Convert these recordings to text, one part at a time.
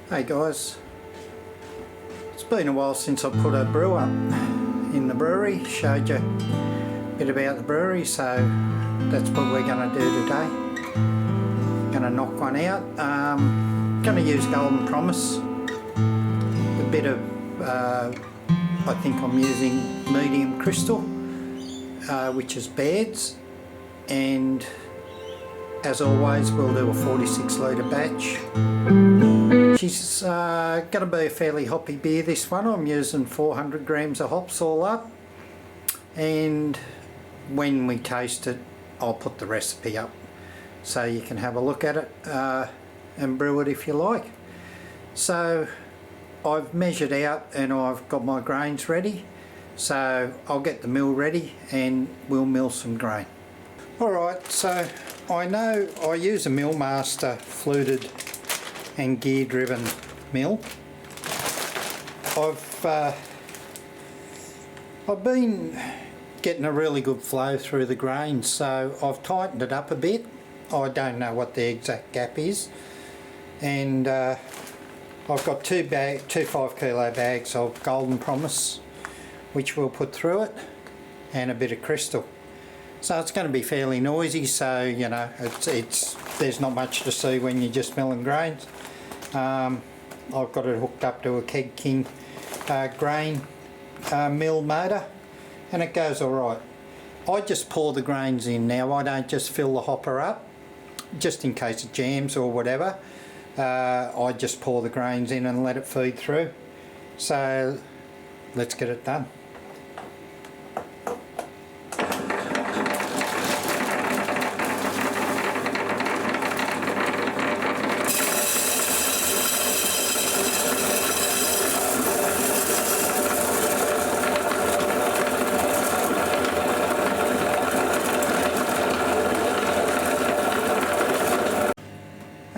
Hey guys, it's been a while since I put a brew up in the brewery, showed you a bit about the brewery, so that's what we're going to do today. Going to knock one out. Going to use Golden Promise, a bit of, I think I'm using medium crystal, which is Baird's, and as always we'll do a 46 litre batch. She's going to be a fairly hoppy beer, this one. I'm using 400 grams of hops all up, and when we taste it I'll put the recipe up so you can have a look at it and brew it if you like. So I've measured out and I've got my grains ready, so I'll get the mill ready and we'll mill some grain. Alright, so I know I use a Millmaster fluted and gear driven mill. I've been getting a really good flow through the grains, so I've tightened it up a bit. I don't know what the exact gap is, and I've got two 5 kilo bags of Golden Promise which we'll put through it, and a bit of crystal. So it's going to be fairly noisy, so you know there's not much to see when you're just milling grains. I've got it hooked up to a Keg King grain mill motor, and it goes alright. I just pour the grains in now. I don't just fill the hopper up just in case it jams or whatever. I just pour the grains in and let it feed through. So let's get it done.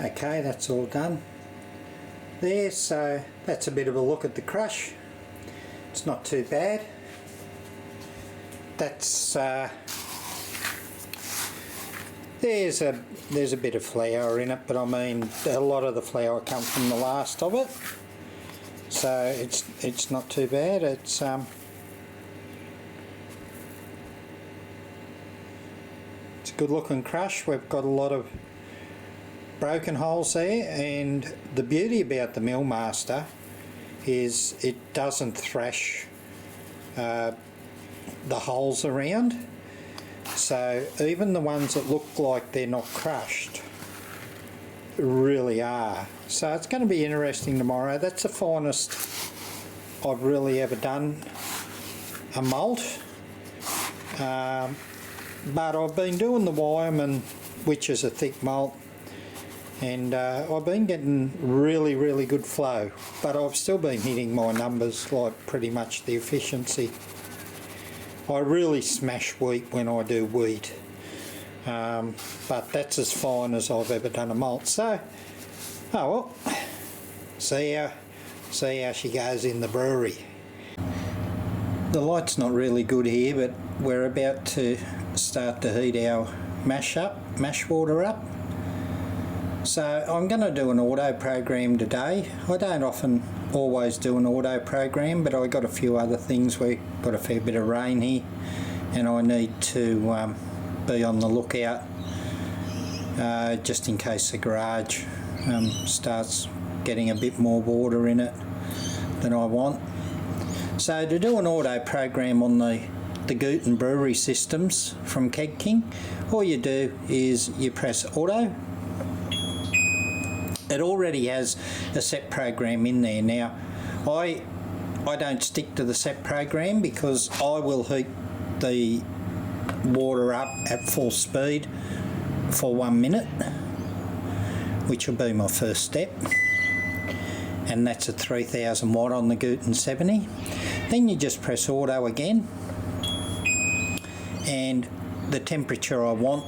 Okay, that's all done there, so that's a bit of a look at the crush. It's not too bad. That's there's a bit of flour in it, but I mean a lot of the flour comes from the last of it, so it's not too bad. It's a good looking crush. We've got a lot of broken holes there, and the beauty about the Millmaster is it doesn't thrash the holes around, so even the ones that look like they're not crushed really are. So it's going to be interesting tomorrow. That's the finest I've really ever done a malt, but I've been doing the Wyman, which is a thick malt, and I've been getting really good flow, but I've still been hitting my numbers, like pretty much the efficiency. I really smash wheat when I do wheat, but that's as fine as I've ever done a malt. So, oh well, see how she goes in the brewery. The light's not really good here, but we're about to start to heat our mash water up. So I'm going to do an auto program today. I don't often always do an auto program, but I got a few other things. We've got a fair bit of rain here, and I need to be on the lookout just in case the garage starts getting a bit more water in it than I want. So to do an auto program on the Guten brewery systems from Keg King, all you do is you press auto. It already has a set program in there. Now, I don't stick to the set program because I will heat the water up at full speed for 1 minute, which will be my first step, and that's at 3000 watt on the Guten 70. Then you just press auto again, and the temperature I want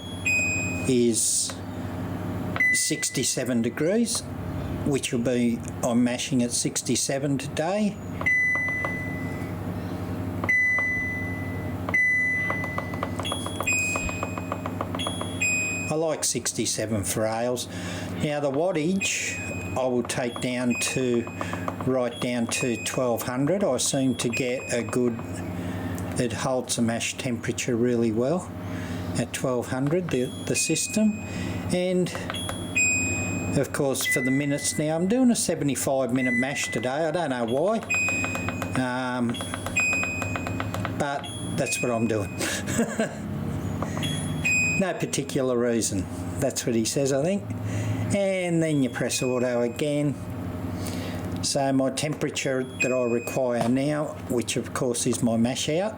is 67 degrees, which will be, I'm mashing at 67 today. I like 67 for ales. Now the wattage I will take down to right down to 1200. I seem to get a good, it holds the mash temperature really well at 1200, the system. And of course for the minutes now, I'm doing a 75-minute mash today. I don't know why, but that's what I'm doing. No particular reason. That's what he says, I think. And then you press auto again. So my temperature that I require now, which of course is my mash out.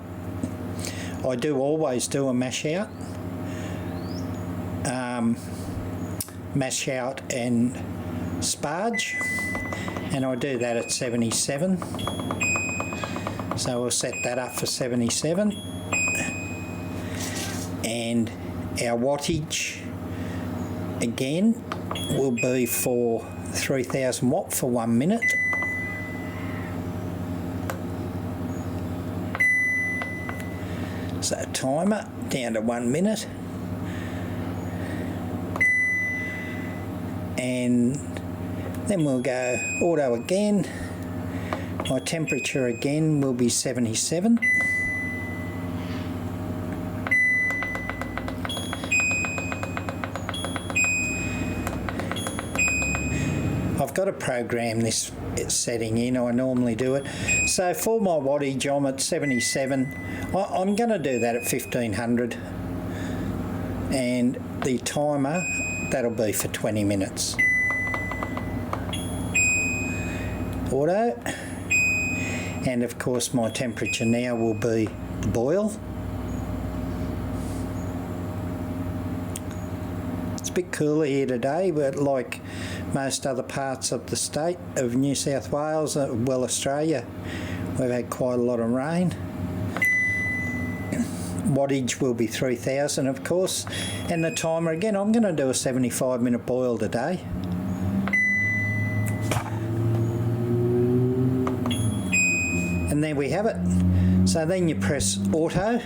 I do always do a mash out. Mash out and sparge, and I do that at 77. So we'll set that up for 77. And our wattage again will be for 3000 watt for 1 minute. So timer down to 1 minute. And then we'll go auto again. My temperature again will be 77. I've got to program this setting in, I normally do it. So for my wattage I'm at 77. I'm going to do that at 1500. And the timer, that'll be for 20 minutes. Auto. And of course my temperature now will be the boil. It's a bit cooler here today, but like most other parts of the state of New South Wales, well Australia, we've had quite a lot of rain. Wattage will be 3000 of course, and the timer again, I'm going to do a 75-minute boil today. And there we have it. So then you press auto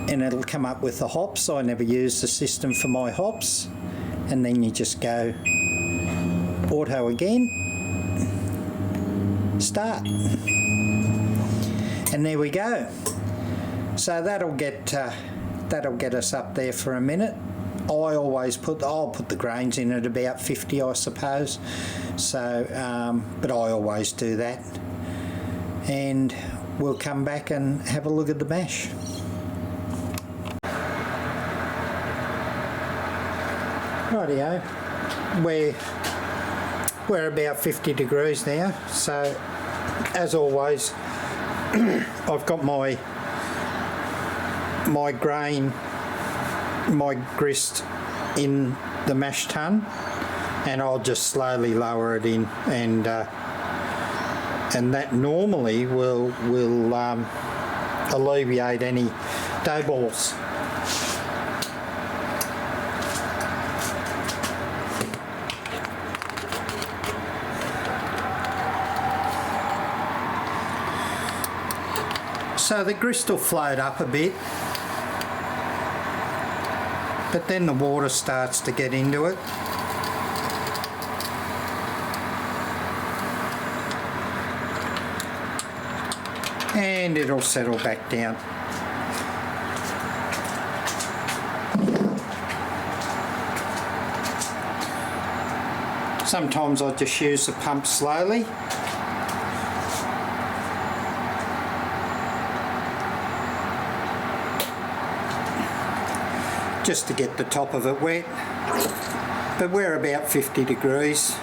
and it'll come up with the hops. I never use the system for my hops. And then you just go auto again, start, and there we go. So that'll get us up there for a minute. I'll put the grains in at about 50, I suppose. So, but I always do that. And we'll come back and have a look at the mash. Rightio, we're about 50 degrees now. So, as always, I've got my grist in the mash tun, and I'll just slowly lower it in, and that normally will alleviate any dough balls. So the grist will float up a bit, but then the water starts to get into it. And it'll settle back down. Sometimes I just use the pump slowly. Just to get the top of it wet. But we're about 50 degrees.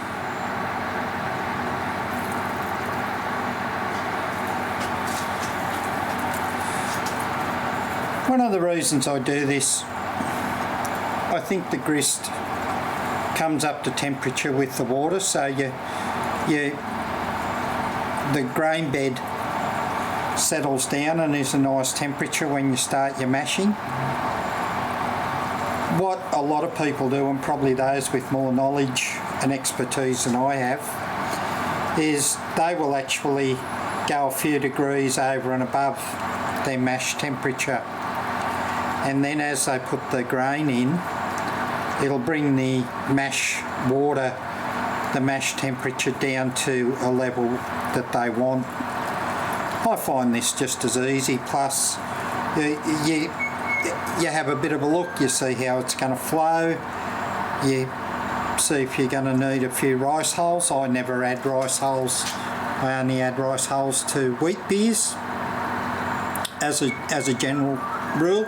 One of the reasons I do this, I think the grist comes up to temperature with the water, so the grain bed settles down and is a nice temperature when you start your mashing. What a lot of people do, and probably those with more knowledge and expertise than I have, is they will actually go a few degrees over and above their mash temperature. And then as they put the grain in, it'll bring the mash water the mash temperature down to a level that they want. I find this just as easy, plus you have a bit of a look, you see how it's going to flow, you see if you're going to need a few rice hulls. I never add rice hulls, I only add rice hulls to wheat beers as a general rule.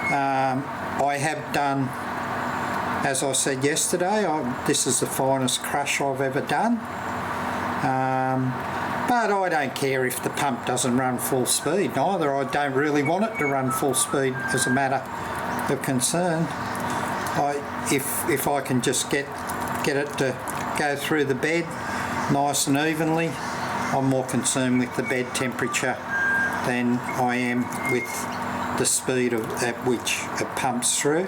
I have done, as I said yesterday, this is the finest crush I've ever done. But I don't care if the pump doesn't run full speed neither. I don't really want it to run full speed as a matter of concern. If I can just get it to go through the bed nice and evenly, I'm more concerned with the bed temperature than I am with the speed at which it pumps through.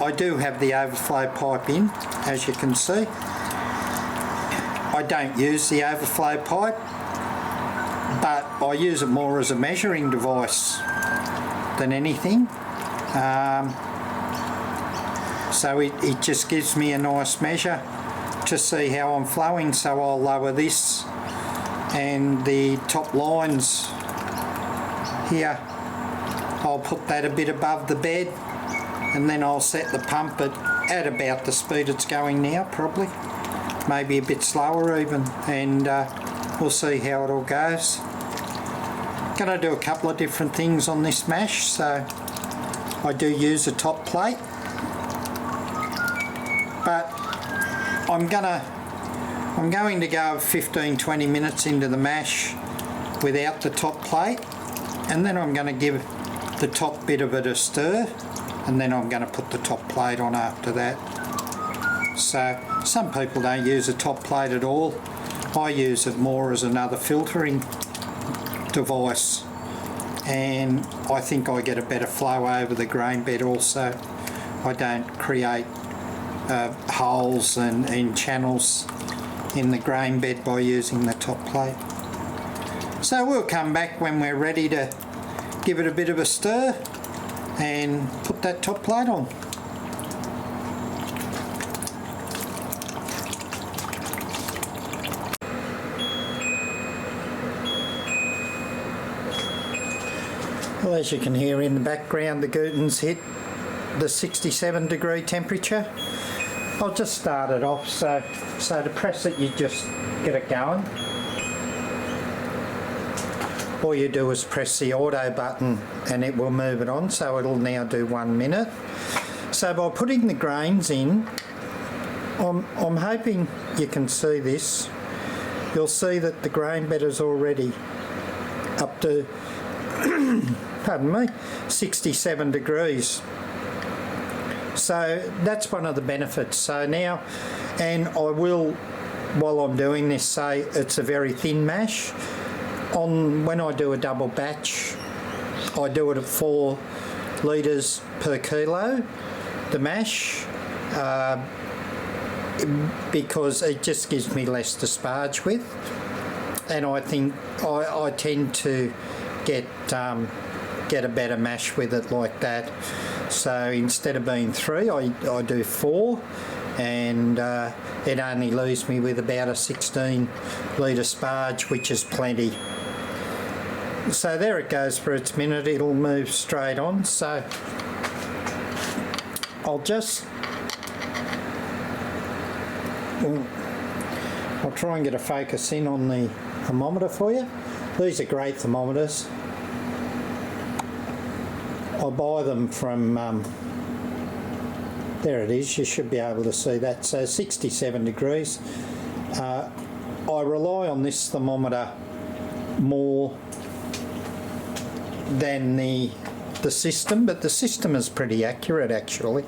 I do have the overflow pipe in, as you can see. I don't use the overflow pipe, but I use it more as a measuring device than anything. So it just gives me a nice measure to see how I'm flowing. So I'll lower this, and the top lines here, I'll put that a bit above the bed, and then I'll set the pump at about the speed it's going now, probably. Maybe a bit slower even, and we'll see how it all goes. Going to do a couple of different things on this mash, so I do use a top plate, but I'm going to go 15-20 minutes into the mash without the top plate, and then I'm going to give the top bit of it a stir, and then I'm going to put the top plate on after that. So some people don't use a top plate at all. I use it more as another filtering device, and I think I get a better flow over the grain bed also. I don't create holes and channels in the grain bed by using the top plate. So we'll come back when we're ready to give it a bit of a stir and put that top plate on. Well, as you can hear in the background, the Guten's hit the 67 degree temperature. I'll just start it off, so to press it you just get it going. All you do is press the auto button and it will move it on, so it'll now do 1 minute. So by putting the grains in, I'm hoping you can see this. You'll see that the grain bed is already up to pardon me, 67 degrees. So that's one of the benefits. So now, and I will, while I'm doing this, say it's a very thin mash. When I do a double batch, I do it at 4 litres per kilo, the mash, because it just gives me less to sparge with, and I think I tend to get a better mash with it like that. So instead of being 3, I do 4, and it only leaves me with about a 16 litre sparge, which is plenty. So there it goes for its minute. It'll move straight on. So I'll try and get a focus in on the thermometer for you. These are great thermometers. I buy them from, there it is, you should be able to see that. So 67 degrees. I rely on this thermometer more than the system, but the system is pretty accurate actually,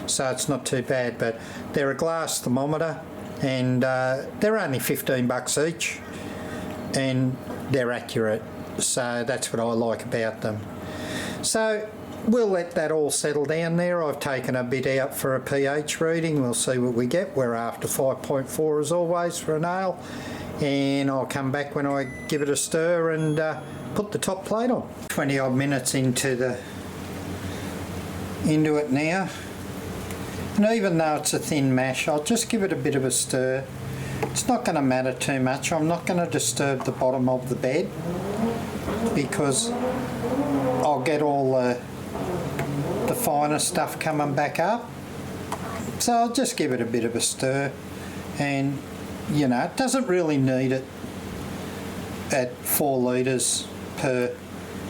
so it's not too bad. But they're a glass thermometer, and they're only $15 each, and they're accurate, so that's what I like about them. So we'll let that all settle down there. I've taken a bit out for a pH reading. We'll see what we get. We're after 5.4 as always for an ale, and I'll come back when I give it a stir and put the top plate on. 20 odd minutes into it now, And even though it's a thin mash, I'll just give it a bit of a stir. It's not going to matter too much. I'm not going to disturb the bottom of the bed because I'll get all the finer stuff coming back up. So I'll just give it a bit of a stir, and you know, it doesn't really need it at 4 litres per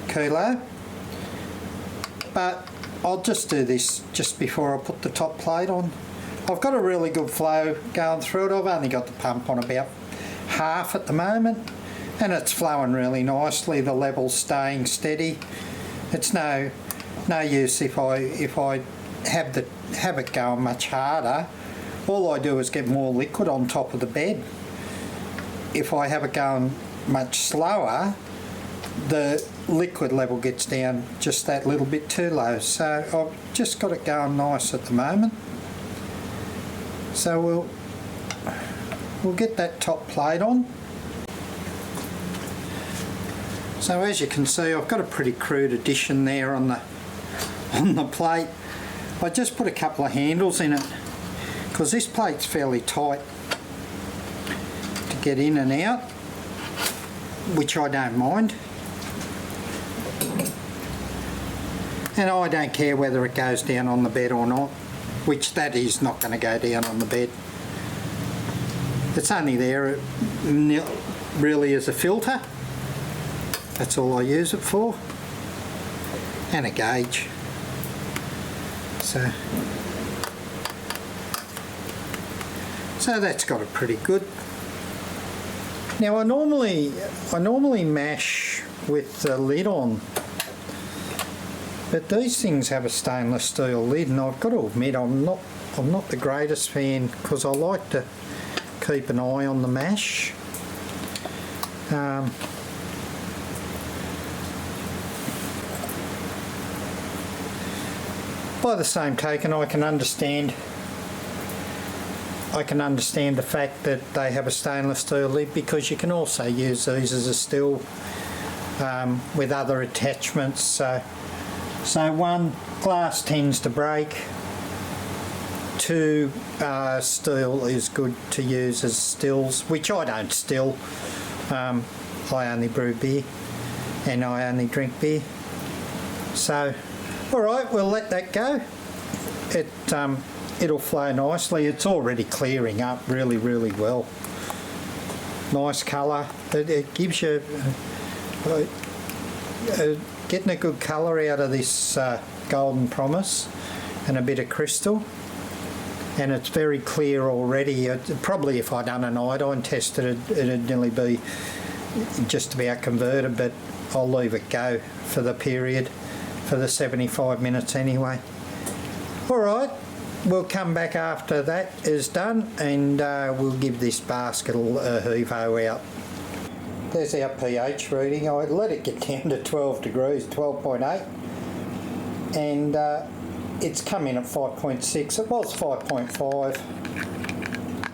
kilo, but I'll just do this just before I put the top plate on. I've got a really good flow going through it. I've only got the pump on about half at the moment, and it's flowing really nicely. The level's staying steady. It's no use if I have it going much harder. All I do is get more liquid on top of the bed. If I have it going much slower, the liquid level gets down just that little bit too low. So I've just got it going nice at the moment. So we'll get that top plate on. So as you can see, I've got a pretty crude addition there on the plate. I just put a couple of handles in it because this plate's fairly tight to get in and out, which I don't mind. And I don't care whether it goes down on the bed or not, which that is not going to go down on the bed. It's only there really as a filter. That's all I use it for. And a gauge. So that's got it pretty good. Now I normally mash with the lid on, but these things have a stainless steel lid, and I've got to admit I'm not the greatest fan because I like to keep an eye on the mash. By the same token, I can understand the fact that they have a stainless steel lid, because you can also use these as a still with other attachments. So one, glass tends to break. 2, steel is good to use as stills, which I don't still. I only brew beer and I only drink beer. So alright, we'll let that go. It'll flow nicely. It's already clearing up really well. Nice colour. It gives you getting a good colour out of this golden promise and a bit of crystal, and it's very clear already. Probably if I'd done an iodine test it'd nearly be just about converted, but I'll leave it go for the period, for the 75 minutes anyway. Alright, we'll come back after that is done, and we'll give this basket a heave-ho out. There's our pH reading. I let it get down to 12 degrees, 12.8, and it's come in at 5.6. It was 5.5,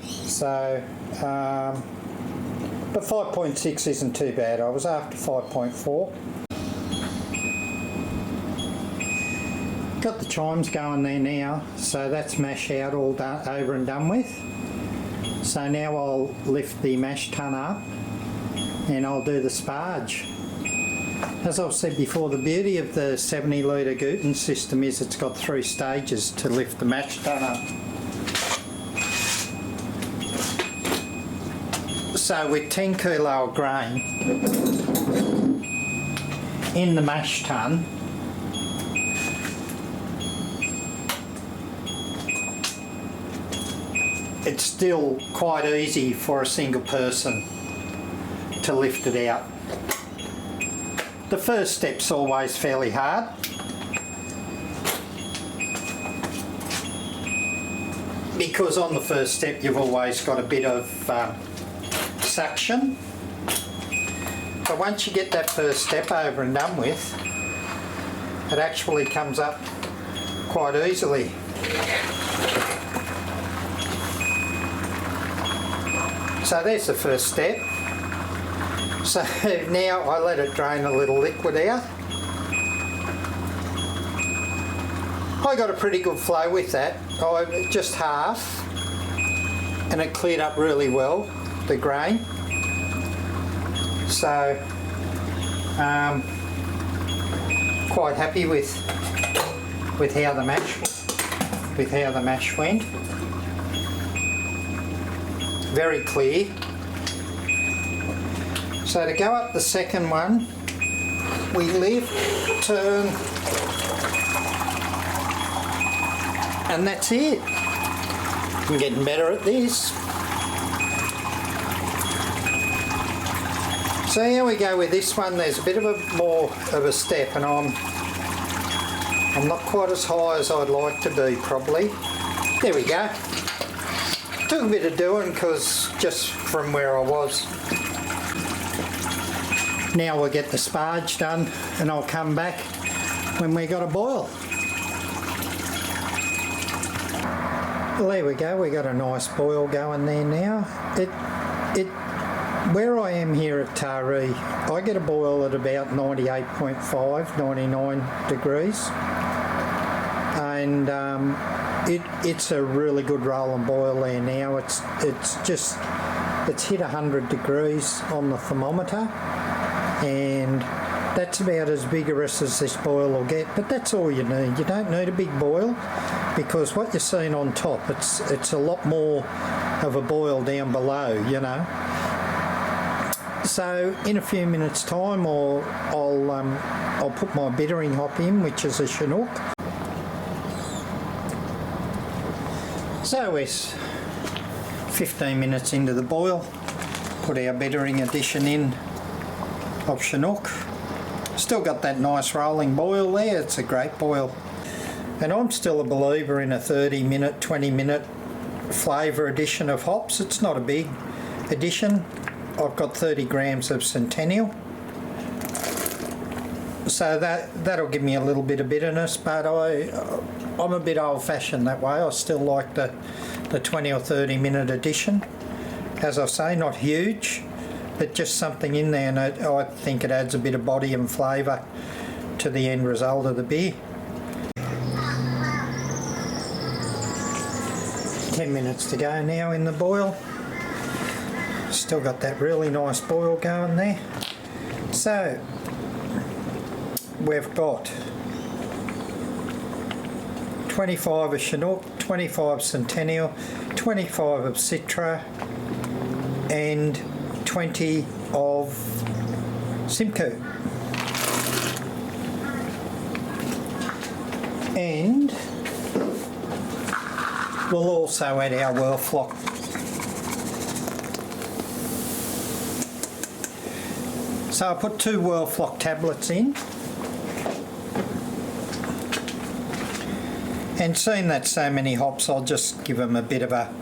so but 5.6 isn't too bad. I was after 5.4. Got the chimes going there now, so that's mash out all done, over and done with. So now I'll lift the mash tun up and I'll do the sparge. As I've said before, the beauty of the 70 litre Guten system is it's got 3 stages to lift the mash tun up. So with 10 kilo of grain in the mash tun, it's still quite easy for a single person to lift it out. The first step's always fairly hard, because on the first step you've always got a bit of suction, but once you get that first step over and done with, it actually comes up quite easily. So there's the first step. So now I let it drain a little liquid out. I got a pretty good flow with that. Just half, and it cleared up really well, the grain. So quite happy with how the mash went. Very clear. So to go up the second one, we lift, turn, and that's it. I'm getting better at this. So here we go with this one. There's a bit of more of a step, and I'm not quite as high as I'd like to be, probably. There we go. Took a bit of doing, because just from where I was. Now we'll get the sparge done, and I'll come back when we got a boil. Well, there we go. We got a nice boil going there now. Where I am here at Taree, I get a boil at about 98.5, 99 degrees, and it's a really good roll and boil there now. It's hit 100 degrees on the thermometer, and that's about as vigorous as this boil will get. But that's all you need. You don't need a big boil, because what you're seeing on top, it's a lot more of a boil down below, you know. So in a few minutes' time, I'll put my bittering hop in, which is a Chinook. So we're 15 minutes into the boil. Put our bittering addition in of Chinook. Still got that nice rolling boil there. It's a great boil. And I'm still a believer in a 30-minute, 20-minute flavour addition of hops. It's not a big addition. I've got 30 grams of Centennial, so that'll give me a little bit of bitterness, but I'm a bit old-fashioned that way. I still like the 20 or 30 minute addition. As I say, not huge, but just something in there, and I think it adds a bit of body and flavour to the end result of the beer. 10 minutes to go now in the boil. Still got that really nice boil going there. So we've got 25 of Chinook, 25 Centennial, 25 of Citra, and 20 of Simcoe. And we'll also add our Whirlfloc. So I put 2 Whirlfloc tablets in, and seeing that so many hops, I'll just give them a bit of a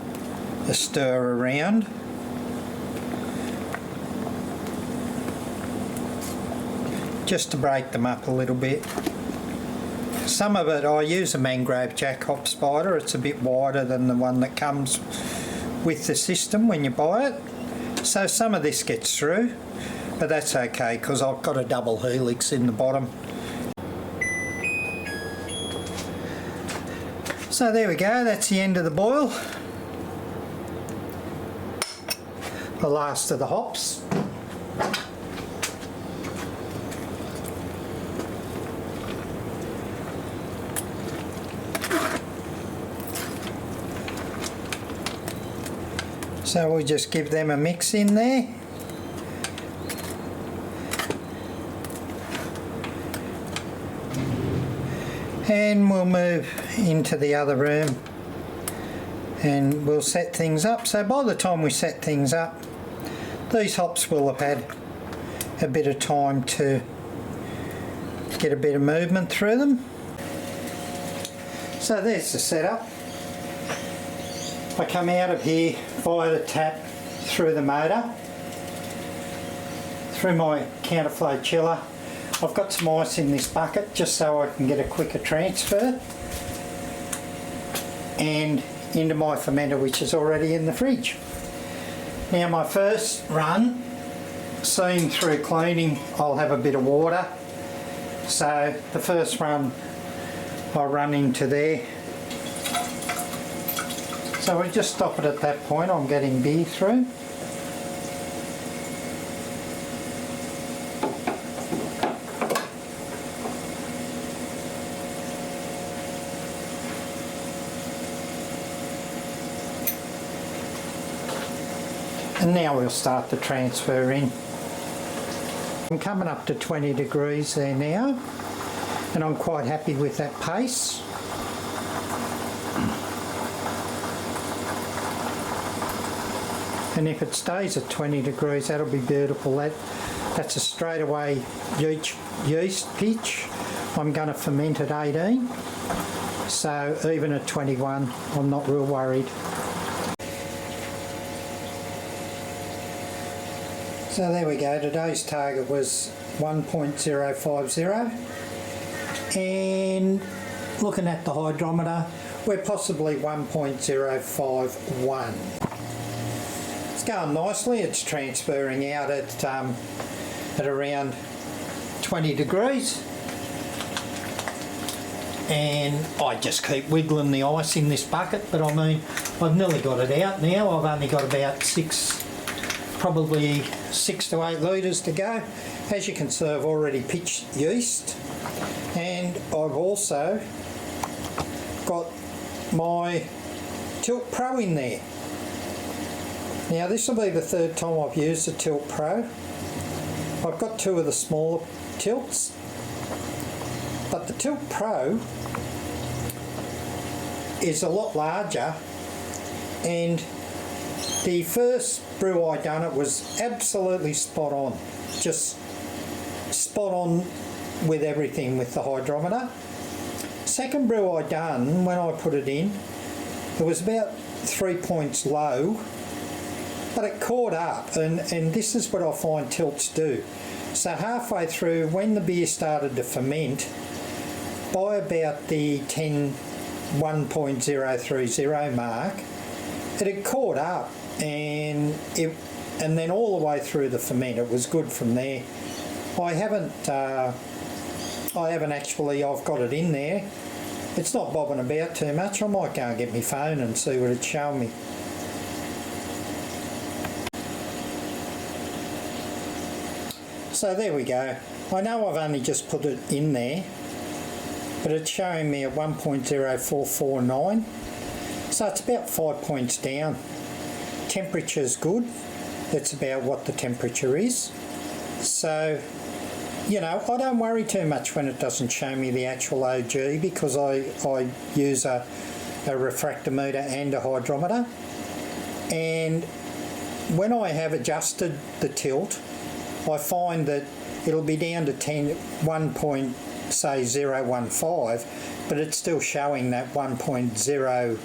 stir around. Just to break them up a little bit. Some of it, I use a Mangrove Jack hop spider. It's a bit wider than the one that comes with the system when you buy it. So some of this gets through. But that's okay, because I've got a double helix in the bottom. So there we go, that's the end of the boil. The last of the hops. So we'll just give them a mix in there. And we'll move into the other room and we'll set things up. So by the time we set things up, these hops will have had a bit of time to get a bit of movement through them. So there's the setup. I come out of here via the tap through the motor, through my counterflow chiller. I've got some ice in this bucket just so I can get a quicker transfer, and into my fermenter, which is already in the fridge. Now my first run, seeing through cleaning, I'll have a bit of water. So the first run I run into there. So we just stop it at that point. I'm getting beer through. And now we'll start the transfer in. I'm coming up to 20 degrees there now, and I'm quite happy with that pace. And if it stays at 20 degrees, that'll be beautiful. That's a straightaway yeast pitch. I'm going to ferment at 18, so even at 21, I'm not real worried. So there we go, today's target was 1.050, and looking at the hydrometer, we're possibly 1.051. It's going nicely, it's transferring out at around 20 degrees. And I just keep wiggling the ice in this bucket, but I mean, I've nearly got it out now. I've only got about probably 6 to 8 litres to go. As you can see, I've already pitched yeast, and I've also got my Tilt Pro in there. Now this will be the third time I've used the Tilt Pro. I've got 2 of the smaller tilts, but the Tilt Pro is a lot larger, and the first brew I done, it was absolutely spot on, just spot on with everything with the hydrometer. Second brew I done, when I put it in, it was about 3 points low, but it caught up, and this is what I find tilts do. So halfway through, when the beer started to ferment, by about the 1.030 mark, it had caught up, and then all the way through the ferment, it was good from there. I haven't actually, I've got it in there. It's not bobbing about too much. I might go and get my phone and see what it's showing me. So there we go. I know I've only just put it in there, but it's showing me at 1.0449. So it's about 5 points down. Temperature's good. That's about what the temperature is. So, you know, I don't worry too much when it doesn't show me the actual OG, because I use a refractometer and a hydrometer. And when I have adjusted the tilt, I find that it'll be down to 1.015, but it's still showing that 1.020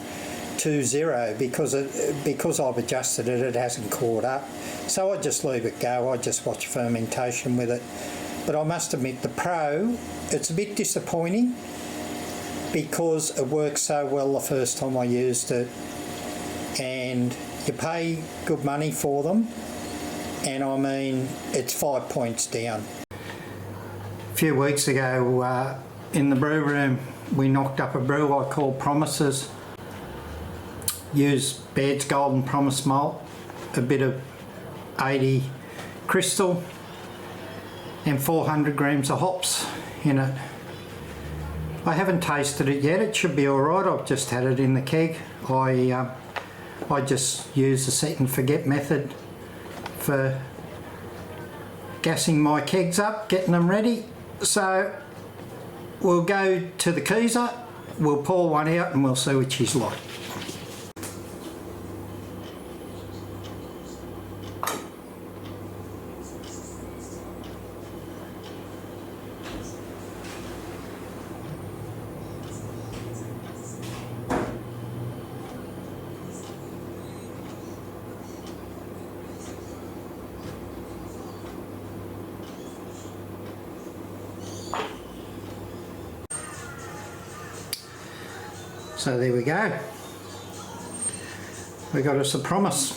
because I've adjusted it, it hasn't caught up. So I just leave it go. I just watch fermentation with it. But I must admit, the Pro, it's a bit disappointing because it worked so well the first time I used it, and you pay good money for them, and I mean, it's 5 points down. A few weeks ago in the brew room, we knocked up a brew I call Promises. Used Baird's Golden Promise malt, a bit of 80 crystal, and 400 grams of hops in it. I haven't tasted it yet. It should be alright. I've just had it in the keg. I just use the set and forget method for gassing my kegs up, getting them ready. So we'll go to the Keezer, we'll pour one out and we'll see which is like. So there we go. We got us a Promise.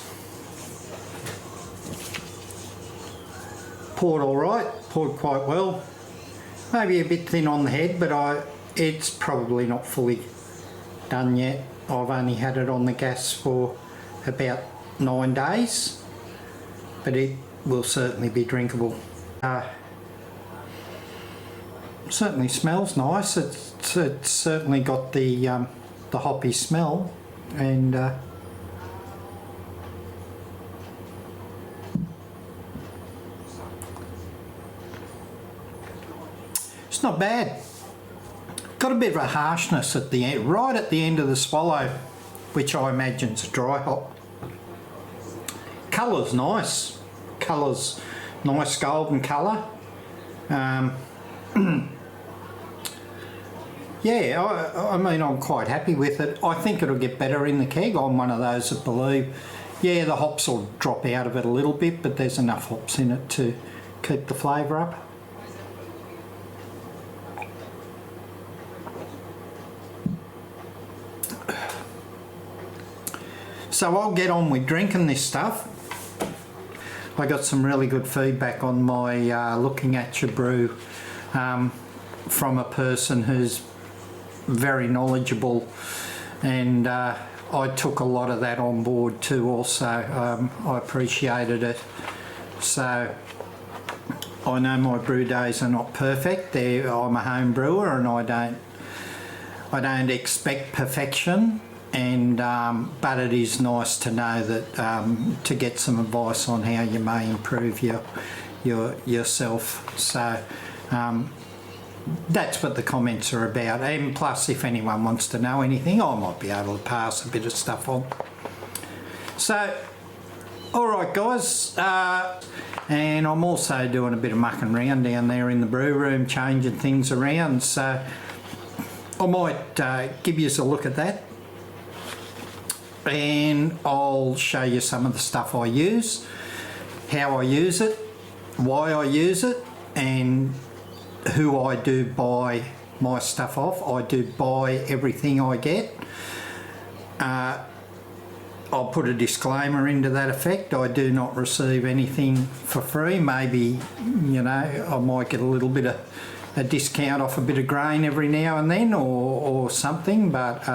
Poured all right, poured quite well. Maybe a bit thin on the head, but I it's probably not fully done yet. I've only had it on the gas for about 9 days, but it will certainly be drinkable. Certainly smells nice. It's certainly got the hoppy smell, and it's not bad. Got a bit of a harshness at the end, right at the end of the swallow, which I imagine is a dry hop. Colour's nice. Colour's nice golden colour. Yeah, I mean, I'm quite happy with it. I think it'll get better in the keg. I'm one of those that believe, yeah, the hops will drop out of it a little bit, but there's enough hops in it to keep the flavour up. So I'll get on with drinking this stuff. I got some really good feedback on my looking at your brew from a person who's very knowledgeable, and I took a lot of that on board too also. I appreciated it. So I know my brew days are not perfect. I'm a home brewer, and I don't expect perfection, and but it is nice to know that to get some advice on how you may improve yourself. So that's what the comments are about, and plus if anyone wants to know anything, I might be able to pass a bit of stuff on. So alright guys, and I'm also doing a bit of mucking around down there in the brew room, changing things around, so I might give you a look at that, and I'll show you some of the stuff I use, how I use it, why I use it, and who I do buy my stuff off. I do buy everything I get. I'll put a disclaimer into that effect. I do not receive anything for free. Maybe, you know, I might get a little bit of a discount off a bit of grain every now and then, or something, but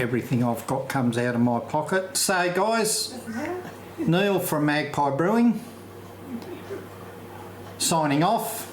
everything I've got comes out of my pocket. So guys, Neil from Magpie Brewing, signing off.